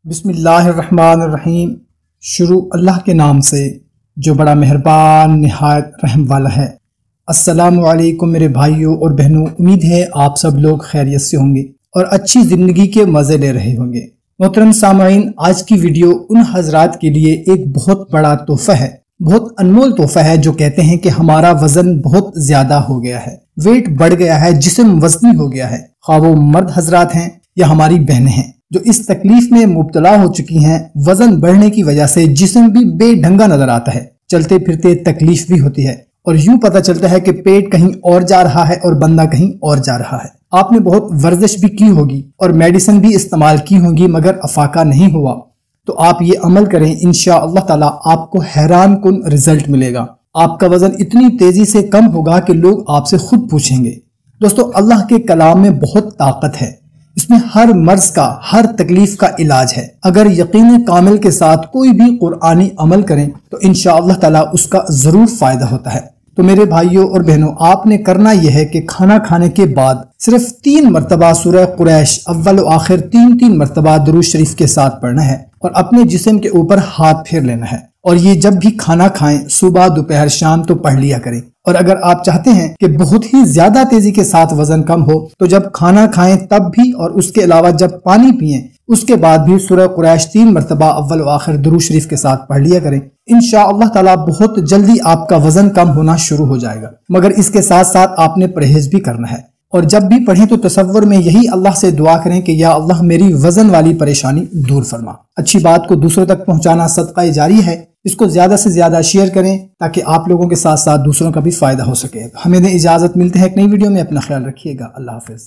بسم اللہ الرحمن الرحیم۔ شروع اللہ کے نام سے جو بڑا مہربان نہایت رحم والا ہے۔ السلام علیکم میرے بھائیوں اور بہنوں، امید ہے آپ سب لوگ خیریت سے ہوں گے اور اچھی زندگی کے مزے لے رہے ہوں گے۔ محترم سامعین، آج کی ویڈیو ان حضرات کے لیے ایک بہت بڑا تحفہ ہے، بہت انمول تحفہ ہے جو کہتے ہیں کہ ہمارا وزن بہت زیادہ ہو گیا ہے، ویٹ بڑھ گیا ہے، جسم وزنی ہو گیا ہے۔ خواہ وہ مرد حضرات ہیں یا ہماری بہنیں ہیں جو اس تکلیف میں مبتلا ہو چکی ہیں، وزن بڑھنے کی وجہ سے جسم بھی بے ڈھنگا نظر آتا ہے، چلتے پھرتے تکلیف بھی ہوتی ہے اور یوں پتہ چلتا ہے کہ پیٹ کہیں اور جا رہا ہے اور بندہ کہیں اور جا رہا ہے۔ آپ نے بہت ورزش بھی کی ہوگی اور میڈیسن بھی استعمال کی ہوگی مگر افاقہ نہیں ہوا، تو آپ یہ عمل کریں، انشاءاللہ تعالی آپ کو حیران کن رزلٹ ملے گا۔ آپ کا وزن اتنی تیزی سے کم ہوگا کہ لوگ آپ سے خود پوچھیں گے۔ دوستو، اللہ کے کلام میں بہت طاقت ہے، اس میں ہر مرض کا، ہر تکلیف کا علاج ہے۔ اگر یقین کامل کے ساتھ کوئی بھی قرآنی عمل کریں تو انشاءاللہ تعالی اس کا ضرور فائدہ ہوتا ہے۔ تو میرے بھائیوں اور بہنوں، آپ نے کرنا یہ ہے کہ کھانا کھانے کے بعد صرف 3 مرتبہ سورہ قریش اول و آخر 3 مرتبہ درود شریف کے ساتھ پڑھنا ہے اور اپنے جسم کے اوپر ہاتھ پھیر لینا ہے، اور یہ جب بھی کھانا کھائیں، صبح دوپہر شام تو پڑھ لیا کریں۔ اور اگر آپ چاہتے ہیں کہ بہت ہی زیادہ تیزی کے ساتھ وزن کم ہو تو جب کھانا کھائیں تب بھی، اور اس کے علاوہ جب پانی پئیں اس کے بعد بھی سورہ قریش 3 مرتبہ اول و آخر درود شریف کے ساتھ پڑھ لیا کریں۔ انشاءاللہ تعالی بہت جلدی آپ کا وزن کم ہونا شروع ہو جائے گا، مگر اس کے ساتھ ساتھ آپ نے پرہیز بھی کرنا ہے۔ اور جب بھی پڑھیں تو تصور میں یہی اللہ سے دعا کریں کہ یا اللہ میری وزن والی پریشانی دور فرما۔ اچھی بات کو دوسروں تک پہنچانا صدقہ جاری ہے، اس کو زیادہ سے زیادہ شیئر کریں تاکہ آپ لوگوں کے ساتھ ساتھ دوسروں کا بھی فائدہ ہو سکے۔ ہمیں دیں اجازت، ملتے ہیں ایک نئی ویڈیو میں، اپنا خیال رکھیے گا، اللہ حافظ۔